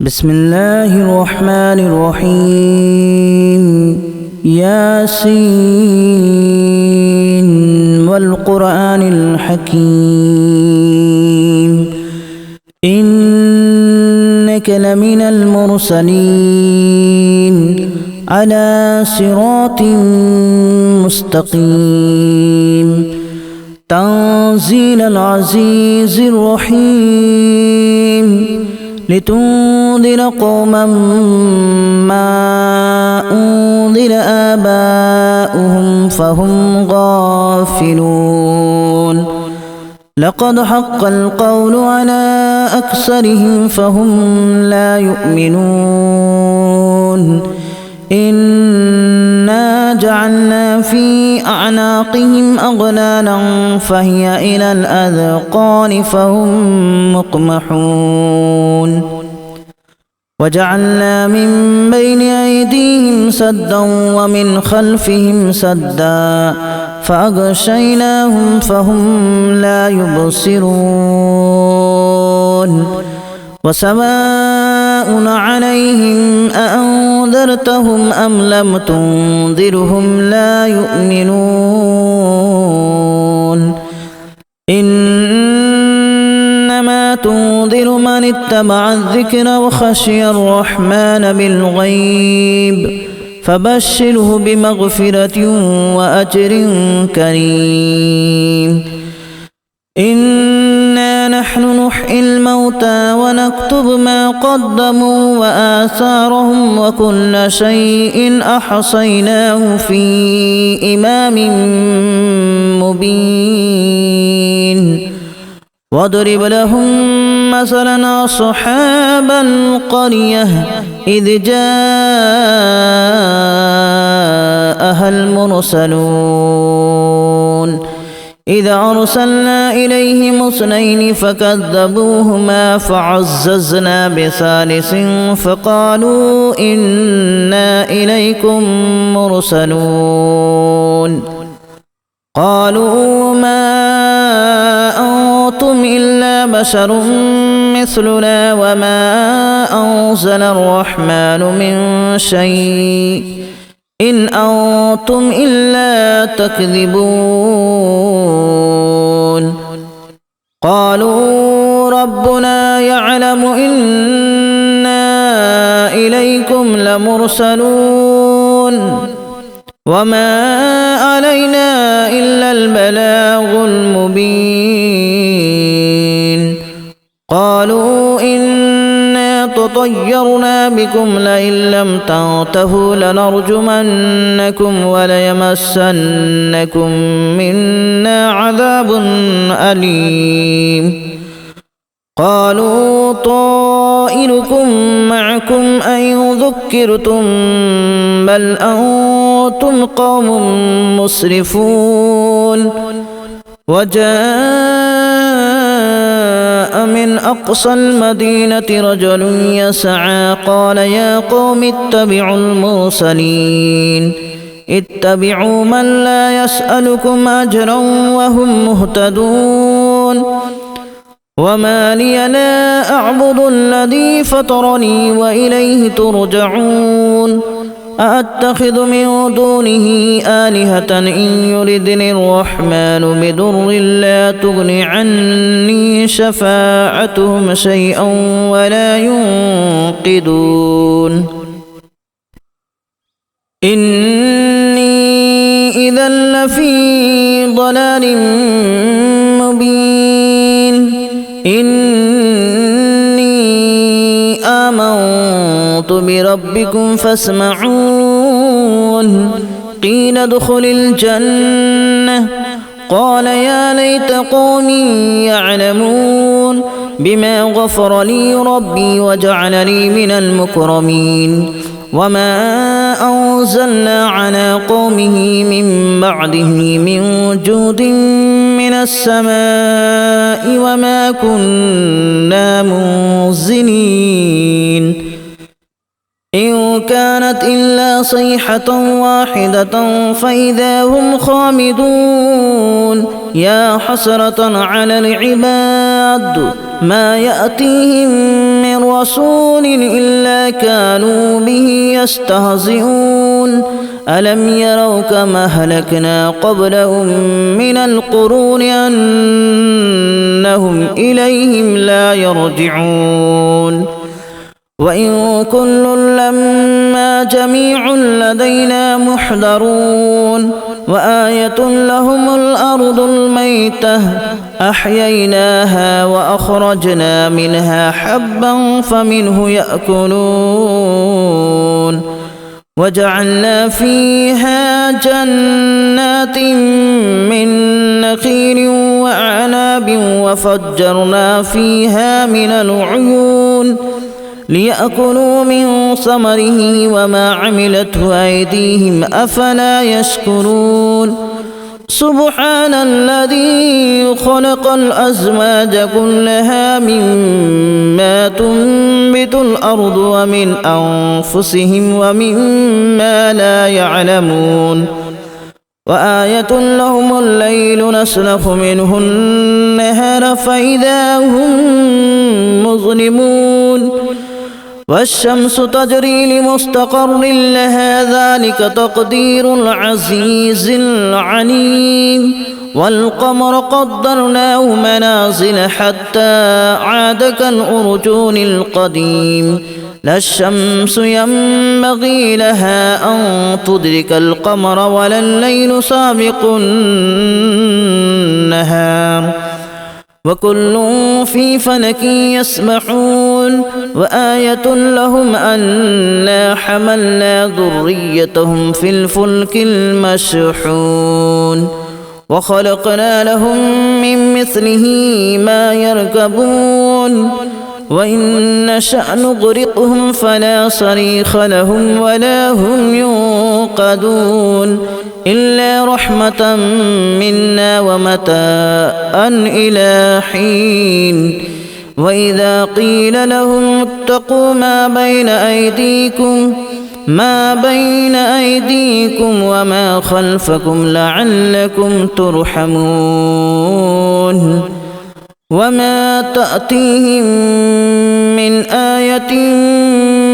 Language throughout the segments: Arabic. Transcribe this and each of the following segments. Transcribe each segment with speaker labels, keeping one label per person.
Speaker 1: بسم الله الرحمن الرحيم ياسين والقرآن الحكيم إنك لمن المرسلين على صراط مستقيم تنزيل العزيز الرحيم لتنذر قوما ما أنذر آباؤهم فهم غافلون لقد حق القول على أكثرهم فهم لا يؤمنون إنا جعلنا في أعناقهم أغلالا فهي إلى الأذقان فهم مقمحون وجعلنا من بين أيديهم سدا ومن خلفهم سدا فأغشيناهم فهم لا يبصرون وسواء عليهم أأنذرتهم أم لم تنذرهم لا يؤمنون إنما تنذر من اتبع الذكر وخشي الرحمن بالغيب فبشره بمغفرة وأجر كريم إنا نحن نحيي الموتى ونكتب ما قدموا وآثارهم وكل شيء أحصيناه في إمام مبين واضرب لهم مثلا أصحاب القرية إذ جاءها المرسلون إذا أرسلنا إليهم اثنين فكذبوهما فعززنا بثالث فقالوا إنا إليكم مرسلون قالوا ما أنتم إلا بشر مثلنا وما أنزل الرحمن من شيء إن أنتم إلا تكذبون قالوا ربنا يعلم إنا إليكم لمرسلون وما علينا إلا البلاغ المبين قالوا إنا تطيرنا بكم لئن لم تنتهوا لنرجمنكم وليمسنكم منا عذاب أليم قالوا طائركم معكم أن ذكرتم بل أنتم قوم مسرفون وجاء من أقصى المدينة رجل يسعى قال يا قوم اتبعوا المرسلين اتبعوا من لا يسألكم أجرا وهم مهتدون وما لي لا أعبد الذي فطرني وإليه ترجعون أأتخذ من دونه آلهة إن يردني الرحمن بضر لا تغن عني شفاعتهم شيئا ولا ينقذون إني إذا لفي ضلال مبين إني آمنت بربكم فاسمعون قيل ادخل الجنة قال يا ليت قومي يعلمون بما غفر لي ربي وجعلني من المكرمين وما أنزلنا على قومه من بعده من جود من السماء وما كنا منزلين إن كانت إلا صيحة واحدة فإذا هم خامدون يا حسرة على العباد ما يأتيهم من رسول إلا كانوا به يستهزئون ألم يروا كما أهلكنا قبلهم من القرون أنهم إليهم لا يرجعون وإن كل لما جميع لدينا محضرون وآية لهم الأرض الميتة أحييناها وأخرجنا منها حبا فمنه يأكلون وجعلنا فيها جنات من نخيل وأعناب وفجرنا فيها من العيون ليأكلوا من ثمره وما عملته أيديهم أفلا يشكرون سبحان الذي خلق الأزواج كلها مما تنبت الأرض ومن أنفسهم ومما لا يعلمون وآية لهم الليل نسلخ منه النهار فإذا هم مظلمون والشمس تجري لمستقر لها ذلك تقدير العزيز العليم والقمر قدرناه منازل حتى عاد كالأرجون القديم لا الشمس ينبغي لها أن تدرك القمر ولا الليل سابق النهار وكل في فلك يسبحون وآية لهم أنا حملنا ذريتهم في الفلك المشحون وخلقنا لهم من مثله ما يركبون وإن نشأ نغرقهم فلا صريخ لهم ولا هم ينقذون إلا رحمة منا ومتاعا إلى حين وإذا قيل لهم اتقوا ما بين أيديكم وما خلفكم لعلكم ترحمون وما تأتيهم من آية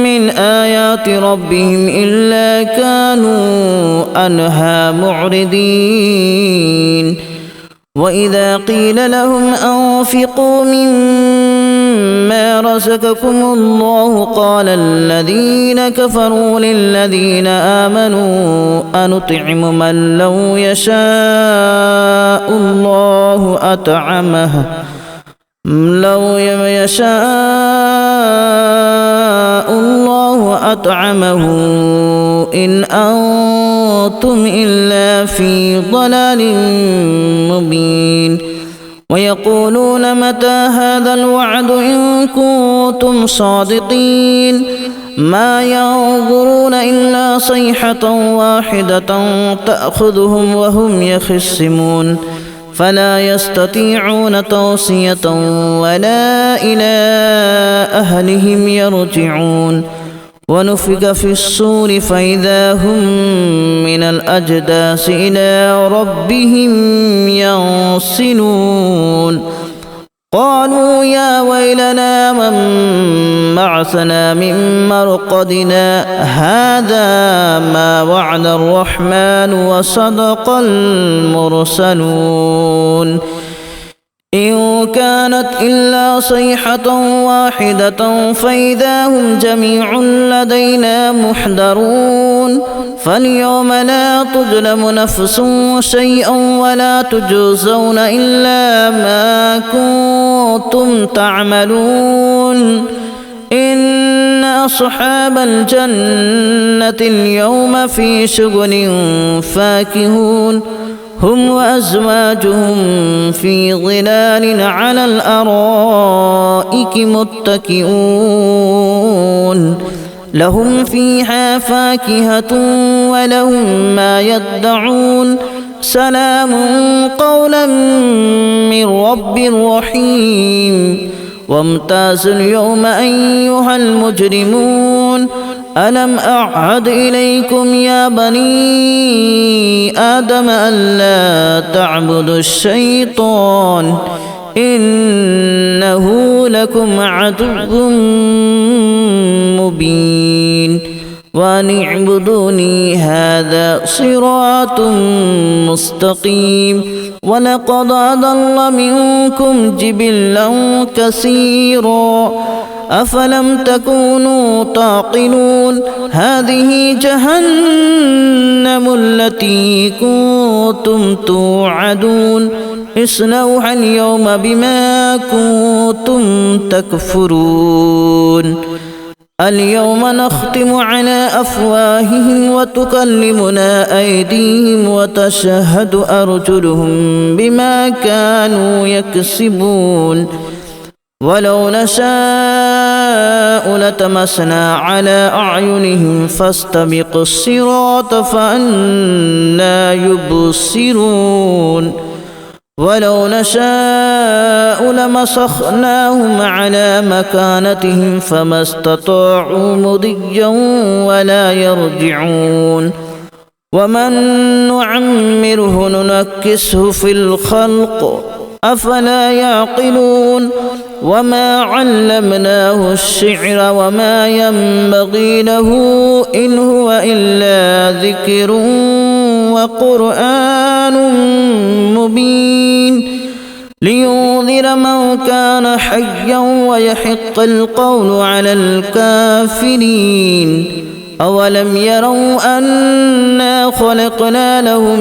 Speaker 1: من آيات ربهم إلا كانوا عنها معرضين وإذا قيل لهم أنفقوا مما رزقكم الله قال الذين كفروا للذين آمنوا أنطعم من لو يشاء الله أطعمه إن أنتم إلا في ضلال مبين ويقولون متى هذا الوعد إن كنتم صادقين ما ينظرون إلا صيحة واحدة تأخذهم وهم يخصمون فلا يستطيعون توصية ولا إلى أهلهم يرجعون ونفخ في الصور فإذا هم من الأجداث إلى ربهم ينسلون قالوا يا ويلنا من بعثنا من مرقدنا هذا ما وعد الرحمن وصدق المرسلون إن كانت إلا صيحة واحدة فإذا هم جميع لدينا محضرون فاليوم لا تظلم نفس شيئا ولا تجزون إلا ما كنتم تعملون إن أصحاب الجنة اليوم في شغل فاكهون هم وأزواجهم في ظلال على الأرائك متكئون لهم فيها فاكهة ولهم ما يدعون سلام قولا من رب رحيم وامتازوا اليوم أيها المجرمون ألم أعهد إليكم يا بني آدم ألا تعبدوا الشيطان إنه لكم عدو مبين وأن اعبدوني هذا صراط مستقيم ولقد أضل منكم جبلا كثيرا أفلم تكونوا تعقلون هذه جهنم التي كنتم توعدون اصلوها اليوم بما كنتم تكفرون اليوم نختم على أفواههم وتكلمنا أيديهم وتشهد أرجلهم بما كانوا يكسبون ولو نشاء لتمسنا على أعينهم فاستبقوا الصراط فأنى يبصرون ولو نشاء لمسخناهم على مكانتهم فما استطاعوا مضيا ولا يرجعون ومن نعمره ننكسه في الخلق أفلا يعقلون وما علمناه الشعر وما ينبغي له إن هو إلا ذكر وقرآن مبين لينذر من كان حيا ويحق القول على الكافرين أولم يروا أنا خلقنا لهم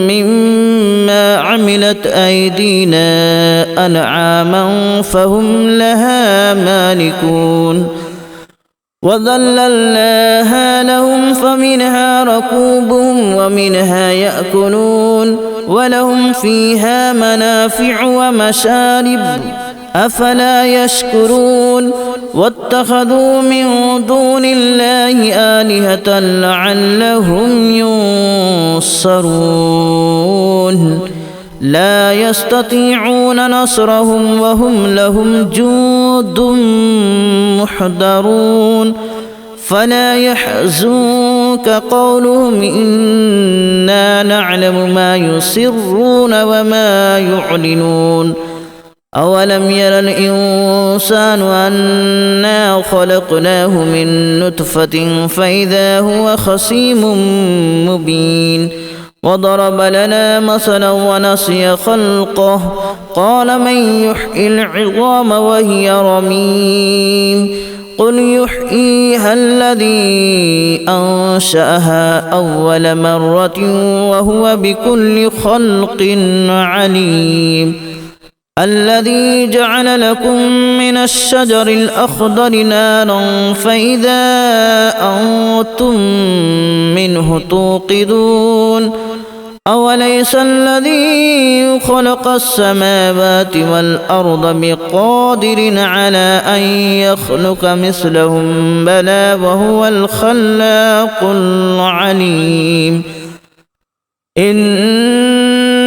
Speaker 1: مما عملت أيدينا أنعاما فهم لها مالكون وذللناها لهم فمنها ركوبهم ومنها يأكلون ولهم فيها منافع ومشارب أفلا يشكرون واتخذوا من دون الله آلهة لعلهم ينصرون لا يستطيعون نصرهم وهم لهم جند محضرون فلا يحزنك قولهم إنا نعلم ما يسرون وما يعلنون أولم ير الإنسان أنا خلقناه من نطفة فإذا هو خصيم مبين وضرب لنا مثلا ونسي خلقه قال من يحيي العظام وهي رميم قل يحييها الذي أنشأها أول مرة وهو بكل خلق عليم الذي جعل لكم من الشجر الأخضر نارا فإذا أنتم منه توقدون أوليس الذي خلق السماوات والأرض بقادر على أن يخلق مثلهم بلى وهو الخلاق العليم إنما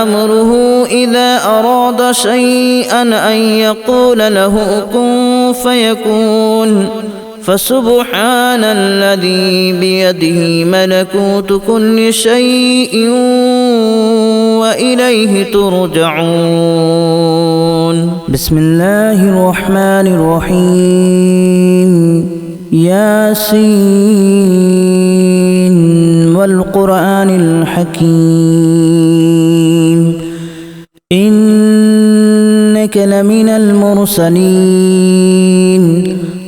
Speaker 1: أمره إذا أراد شيئا أن يقول له كن فيكون فسبحان الذي بيده ملكوت كل شيء وإليه ترجعون بسم الله الرحمن الرحيم ياسين والقرآن الحكيم إنك لمن المرسلين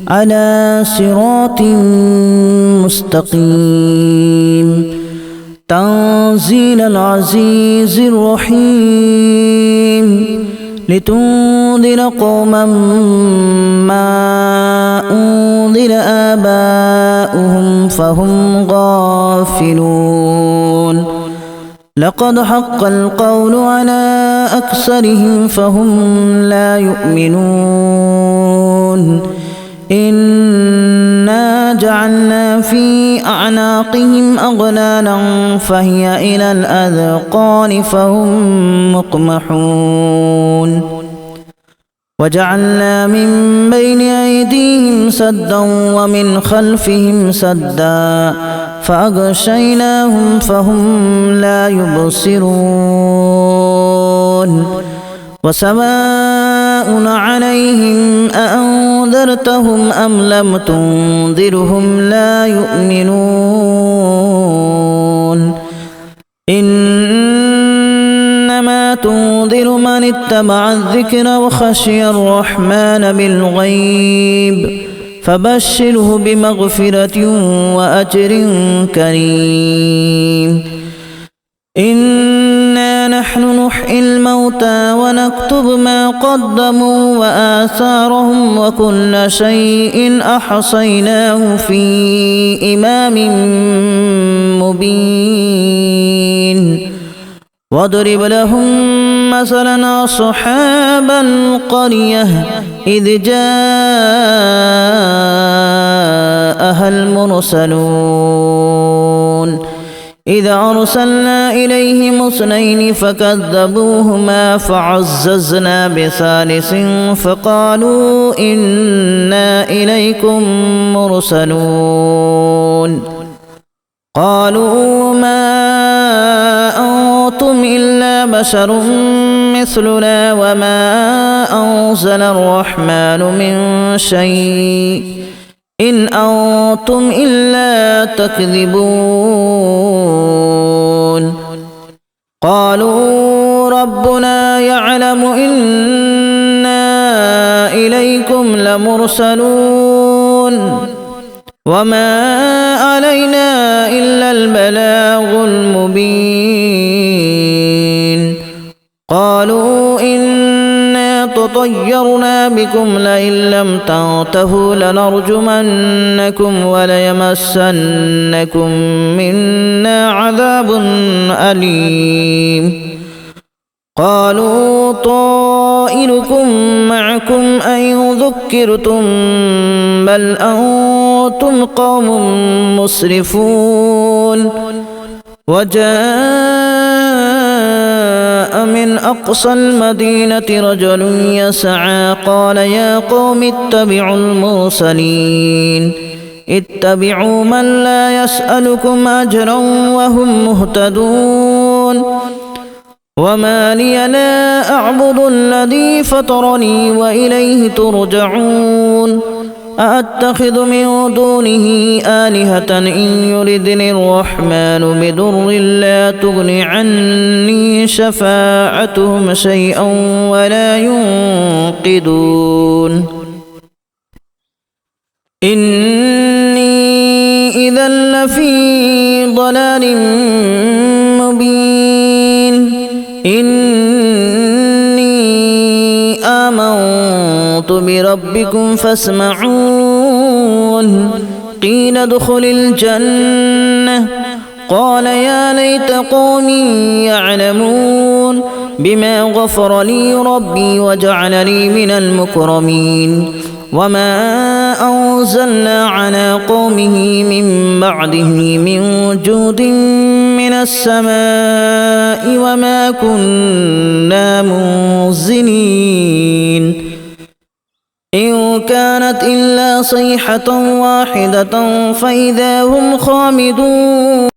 Speaker 1: على صراط مستقيم تنزيل العزيز الرحيم لتنذر قوما ما أنذر آباؤهم فهم غافلون لقد حق القول على أكثرهم فهم لا يؤمنون إنا جعلنا في أعناقهم أغلالا فهي إلى الأذقان فهم مقمحون وجعلنا من بين أيديهم سدا ومن خلفهم سدا فأغشيناهم فهم لا يبصرون وسواء عليهم أأنذرتهم أم لم تنذرهم لا يؤمنون إنما تنذر من اتبع الذكر وخشي الرحمن بالغيب فبشره بمغفرة وأجر كريم إنا نحن نحيي الموتى ونكتب ما قدموا وآثارهم وكل شيء أحصيناه في إمام مبين واضرب لهم مثلا أصحاب القرية إذ جاءها المرسلون إذ أرسلنا إليهم اثنين فكذبوهما فعززنا بثالث فقالوا إنا إليكم مرسلون قالوا ما أنتم إلا بشر مثلنا وما أنزل الرحمن من شيء إن أنتم إلا تكذبون قالوا ربنا يعلم إنا إليكم لمرسلون وما علينا إلا البلاغ المبين قالوا إنا تطيرنا بكم لئن لم تنتهوا لنرجمنكم وليمسنكم منا عذاب أليم قالوا طائركم معكم أئن ذكرتم بل أنتم قوم مسرفون وجاء من أقصى المدينة رجل يسعى قال يا قوم اتبعوا المرسلين اتبعوا من لا يسألكم أجرا وهم مهتدون وما لي لا أعبد الذي فطرني وإليه ترجعون أأتخذ من دونه آلهة إن يردني الرحمن بضر لا تغن عني شفاعتهم شيئا ولا ينقذون إني إذا لفي ضلال مبين إني آمنت بربكم فاسمعون قيل ادخل الجنة قال يا ليت قومي يعلمون بما غفر لي ربي وجعلني من المكرمين وما أنزلنا على قومه من بعده من جود من السماء وما كنا منزلين إن كانت إلا صيحة واحدة فإذا هم خامدون